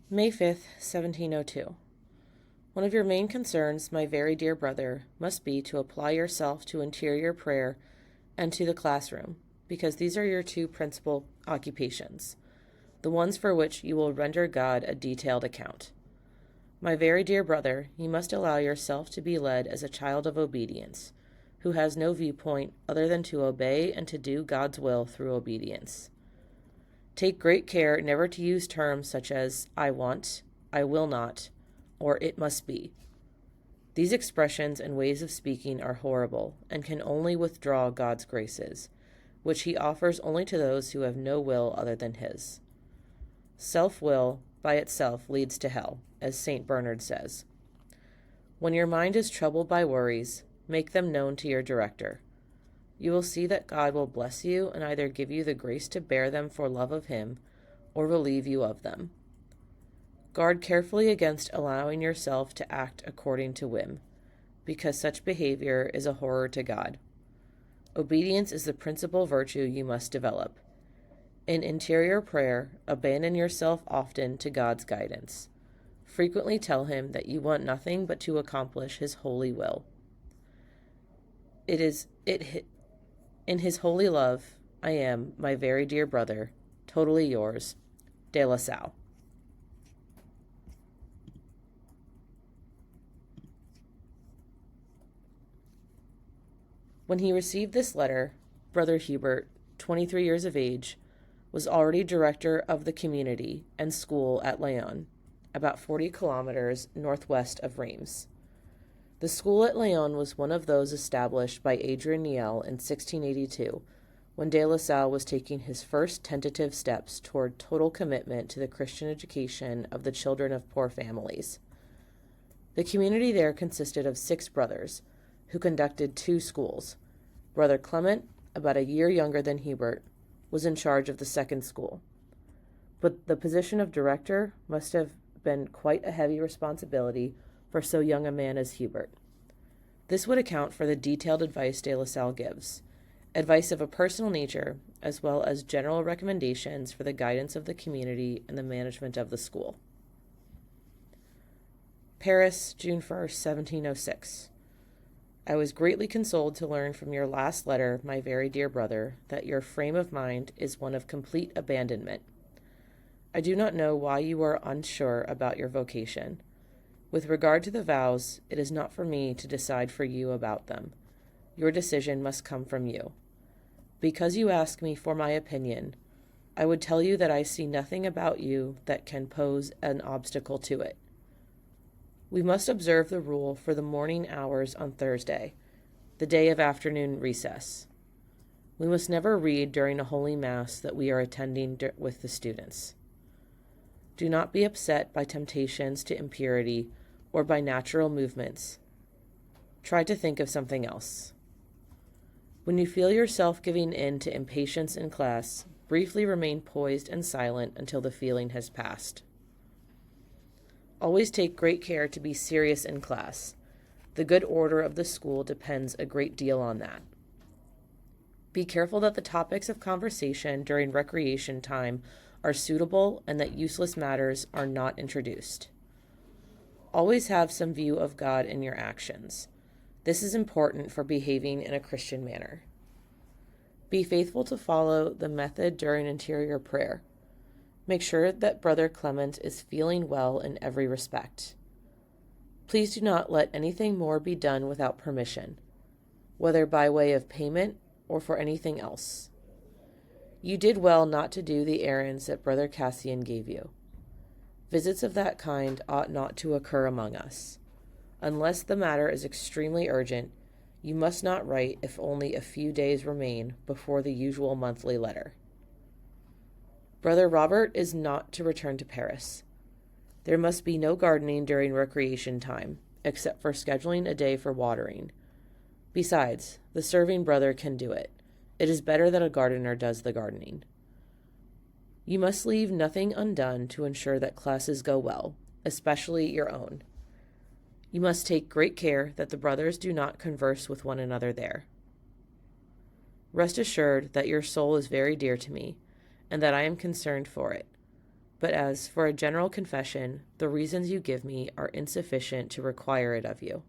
May 5th, 1702. One of your main concerns, my very dear brother, must be to apply yourself to interior prayer and to the classroom, because these are your two principal occupations, the ones for which you will render God a detailed account. My very dear brother, you must allow yourself to be led as a child of obedience, who has no viewpoint other than to obey and to do God's will through obedience. Take great care never to use terms such as I want, I will not, or it must be. These expressions and ways of speaking are horrible and can only withdraw God's graces, which he offers only to those who have no will other than his. Self-will by itself leads to hell, as St. Bernard says. When your mind is troubled by worries, make them known to your director. You will see that God will bless you and either give you the grace to bear them for love of him, or relieve you of them. Guard carefully against allowing yourself to act according to whim, because such behavior is a horror to God. Obedience is the principal virtue you must develop. In interior prayer, abandon yourself often to God's guidance. Frequently tell him that you want nothing but to accomplish his holy will. In his holy love, I am, my very dear brother, totally yours, De La Salle. When he received this letter, Brother Hubert, 23 years of age, was already director of the community and school at Leon, about 40 kilometers northwest of Reims. The school at Leon was one of those established by Adrien Niel in 1682, when De La Salle was taking his first tentative steps toward total commitment to the Christian education of the children of poor families. The community there consisted of 6 brothers, who conducted 2 schools. Brother Clement, about a year younger than Hubert, was in charge of the second school. But the position of director must have been quite a heavy responsibility for so young a man as Hubert. This would account for the detailed advice De La Salle gives, advice of a personal nature, as well as general recommendations for the guidance of the community and the management of the school. Paris, June 1st, 1706. I was greatly consoled to learn from your last letter, my very dear brother, that your frame of mind is one of complete abandonment. I do not know why you are unsure about your vocation. With regard to the vows, it is not for me to decide for you about them. Your decision must come from you. Because you ask me for my opinion, I would tell you that I see nothing about you that can pose an obstacle to it. We must observe the rule for the morning hours on Thursday, the day of afternoon recess. We must never read during a holy mass that we are attending with the students. Do not be upset by temptations to impurity or by natural movements. Try to think of something else. When you feel yourself giving in to impatience in class, briefly remain poised and silent until the feeling has passed. Always take great care to be serious in class. The good order of the school depends a great deal on that. Be careful that the topics of conversation during recreation time are suitable and that useless matters are not introduced. Always have some view of God in your actions. This is important for behaving in a Christian manner. Be faithful to follow the method during interior prayer. Make sure that Brother Clement is feeling well in every respect. Please do not let anything more be done without permission, whether by way of payment or for anything else. You did well not to do the errands that Brother Cassian gave you. Visits of that kind ought not to occur among us. Unless the matter is extremely urgent, you must not write if only a few days remain before the usual monthly letter. Brother Robert is not to return to Paris. There must be no gardening during recreation time, except for scheduling a day for watering. Besides, the serving brother can do it. It is better that a gardener does the gardening. You must leave nothing undone to ensure that classes go well, especially your own. You must take great care that the brothers do not converse with one another there. Rest assured that your soul is very dear to me, and that I am concerned for it. But as for a general confession, the reasons you give me are insufficient to require it of you.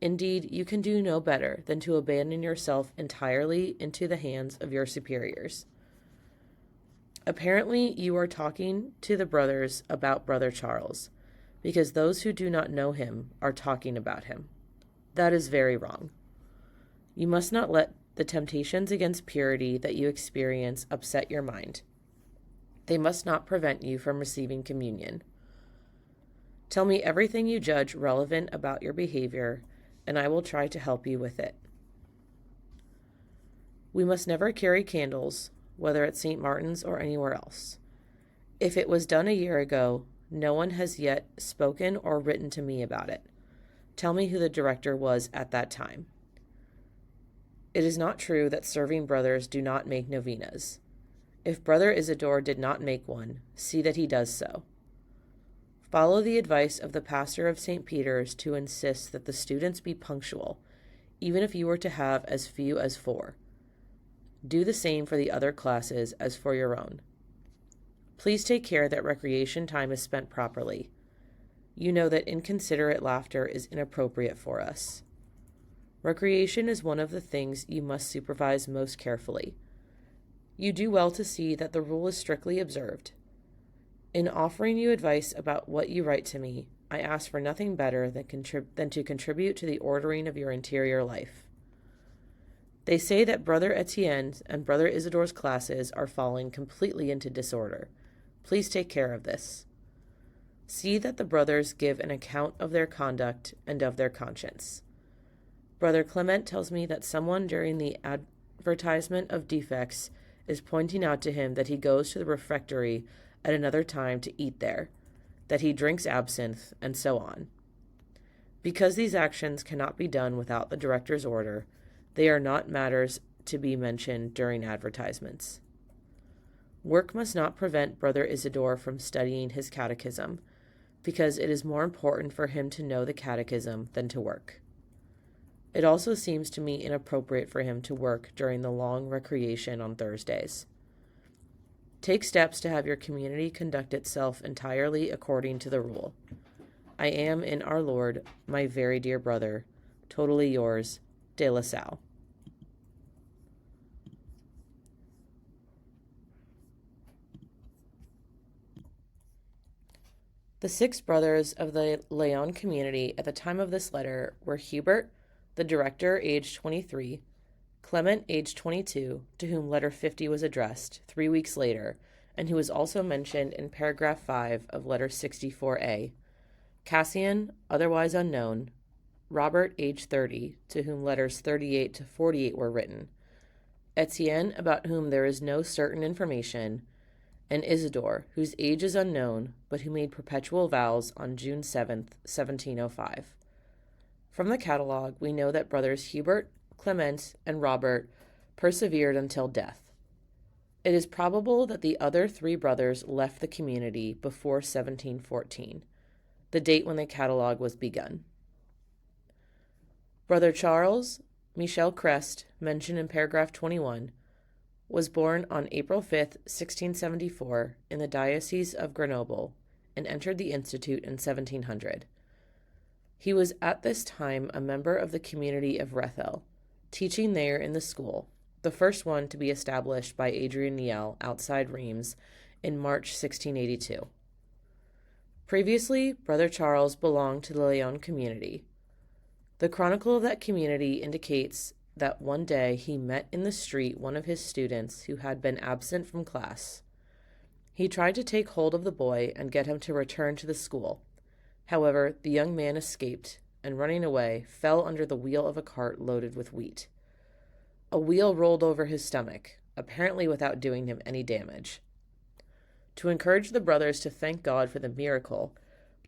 Indeed, you can do no better than to abandon yourself entirely into the hands of your superiors. Apparently, you are talking to the brothers about Brother Charles, because those who do not know him are talking about him. That is very wrong. You must not let the temptations against purity that you experience upset your mind. They must not prevent you from receiving communion. Tell me everything you judge relevant about your behavior, and I will try to help you with it. We must never carry candles, whether at St. Martin's or anywhere else. If it was done a year ago, no one has yet spoken or written to me about it. Tell me who the director was at that time. It is not true that serving brothers do not make novenas. If Brother Isidore did not make one, see that he does so. Follow the advice of the pastor of St. Peter's to insist that the students be punctual, even if you were to have as few as 4. Do the same for the other classes as for your own. Please take care that recreation time is spent properly. You know that inconsiderate laughter is inappropriate for us. Recreation is one of the things you must supervise most carefully. You do well to see that the rule is strictly observed. In offering you advice about what you write to me, I ask for nothing better than to contribute to the ordering of your interior life. They say that Brother Etienne's and Brother Isidore's classes are falling completely into disorder. Please take care of this. See that the brothers give an account of their conduct and of their conscience. Brother Clement tells me that someone during the advertisement of defects is pointing out to him that he goes to the refectory at another time to eat there, that he drinks absinthe, and so on. Because these actions cannot be done without the director's order, they are not matters to be mentioned during advertisements. Work must not prevent Brother Isidore from studying his catechism, because it is more important for him to know the catechism than to work. It also seems to me inappropriate for him to work during the long recreation on Thursdays. Take steps to have your community conduct itself entirely according to the rule. I am, in our Lord, my very dear brother, totally yours, De La Salle. The 6 brothers of the Leon community at the time of this letter were Hubert, the director, aged 23, Clement, aged 22, to whom letter 50 was addressed 3 weeks later, and who was also mentioned in paragraph 5 of letter 64A, Cassian, otherwise unknown, Robert, aged 30, to whom letters 38 to 48 were written, Etienne, about whom there is no certain information, and Isidore, whose age is unknown, but who made perpetual vows on June 7th, 1705. From the catalogue, we know that brothers Hubert, Clement, and Robert persevered until death. It is probable that the other 3 brothers left the community before 1714, the date when the catalogue was begun. Brother Charles Michel Crest, mentioned in paragraph 21, was born on April 5th, 1674, in the Diocese of Grenoble, and entered the Institute in 1700. He was at this time a member of the community of Rethel, teaching there in the school, the first one to be established by Adrian Niel outside Reims in March 1682. Previously, Brother Charles belonged to the Leon community. The chronicle of that community indicates that one day he met in the street one of his students who had been absent from class. He tried to take hold of the boy and get him to return to the school. However, the young man escaped and, running away, fell under the wheel of a cart loaded with wheat. A wheel rolled over his stomach, apparently without doing him any damage. To encourage the brothers to thank God for the miracle,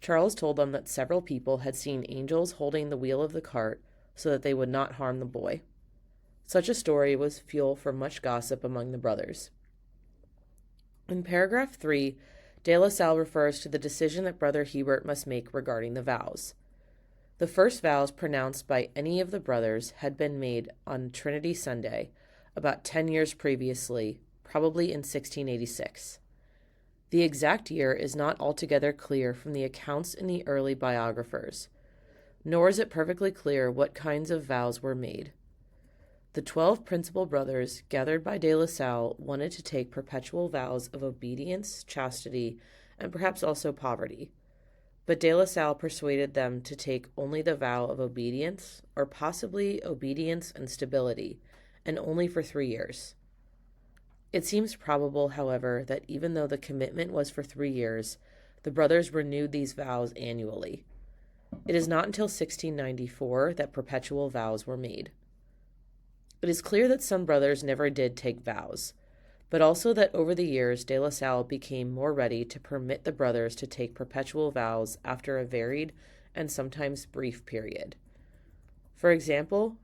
Charles told them that several people had seen angels holding the wheel of the cart so that they would not harm the boy. Such a story was fuel for much gossip among the brothers. In paragraph 3, De La Salle refers to the decision that Brother Hubert must make regarding the vows. The first vows pronounced by any of the brothers had been made on Trinity Sunday, about 10 years previously, probably in 1686. The exact year is not altogether clear from the accounts in the early biographers, nor is it perfectly clear what kinds of vows were made. The 12 principal brothers, gathered by de La Salle, wanted to take perpetual vows of obedience, chastity, and perhaps also poverty. But de La Salle persuaded them to take only the vow of obedience, or possibly obedience and stability, and only for 3 years. It seems probable, however, that even though the commitment was for 3 years, the brothers renewed these vows annually. It is not until 1694 that perpetual vows were made. It is clear that some brothers never did take vows, but also that over the years de La Salle became more ready to permit the brothers to take perpetual vows after a varied and sometimes brief period. For example,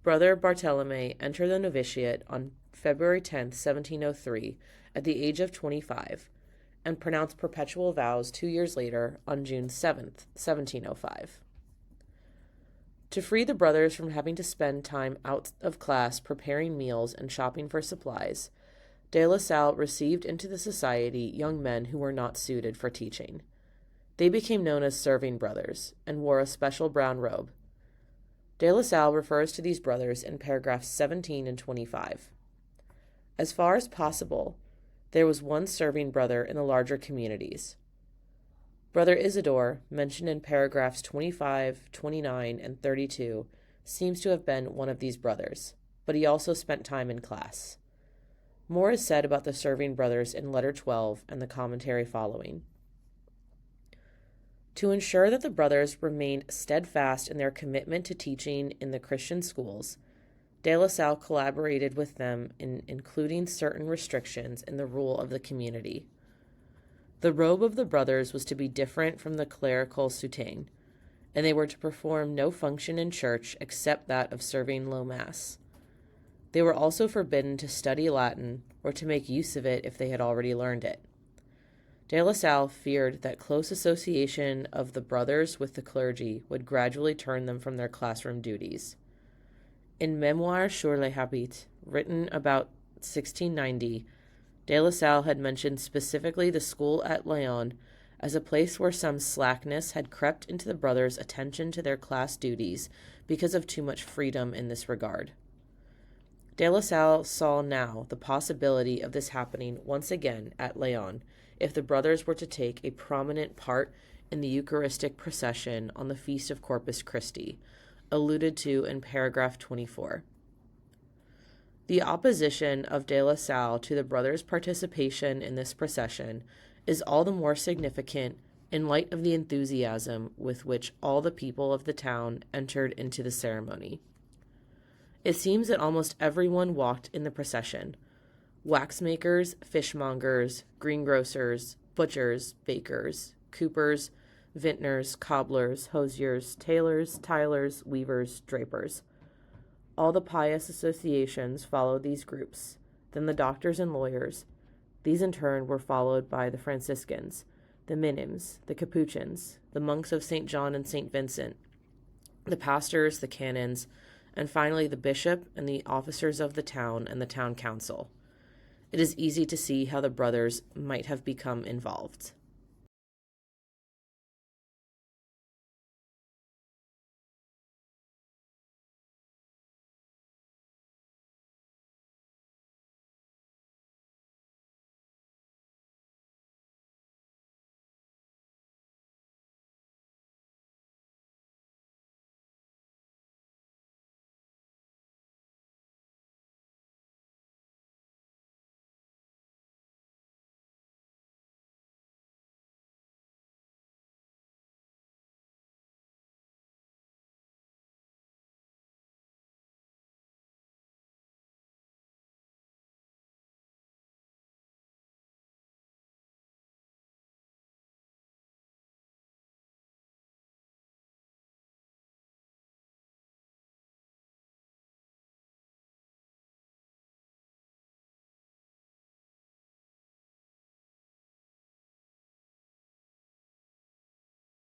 Brother Bartolome entered the novitiate on February 10, 1703, at the age of 25, and pronounced perpetual vows 2 years later on June 7, 1705. To free the brothers from having to spend time out of class preparing meals and shopping for supplies, de La Salle received into the society young men who were not suited for teaching. They became known as serving brothers and wore a special brown robe. De La Salle refers to these brothers in paragraphs 17 and 25. As far as possible, there was one serving brother in the larger communities. Brother Isidore, mentioned in paragraphs 25, 29, and 32, seems to have been one of these brothers, but he also spent time in class. More is said about the serving brothers in Letter 12 and the commentary following. To ensure that the brothers remained steadfast in their commitment to teaching in the Christian schools, de La Salle collaborated with them in including certain restrictions in the rule of the community. The robe of the brothers was to be different from the clerical soutane, and they were to perform no function in church except that of serving low mass. They were also forbidden to study Latin or to make use of it if they had already learned it. De La Salle feared that close association of the brothers with the clergy would gradually turn them from their classroom duties. In Memoires sur les Habits, written about 1690, de La Salle had mentioned specifically the school at Lyon as a place where some slackness had crept into the brothers' attention to their class duties because of too much freedom in this regard. De La Salle saw now the possibility of this happening once again at Lyon if the brothers were to take a prominent part in the Eucharistic procession on the Feast of Corpus Christi, alluded to in paragraph 24. The opposition of de La Salle to the brothers' participation in this procession is all the more significant in light of the enthusiasm with which all the people of the town entered into the ceremony. It seems that almost everyone walked in the procession: waxmakers, fishmongers, greengrocers, butchers, bakers, coopers, vintners, cobblers, hosiers, tailors, tilers, weavers, drapers. All the pious associations followed these groups, then the doctors and lawyers. These in turn were followed by the Franciscans, the Minims, the Capuchins, the monks of St. John and St. Vincent, the pastors, the canons, and finally the bishop and the officers of the town and the town council. It is easy to see how the brothers might have become involved.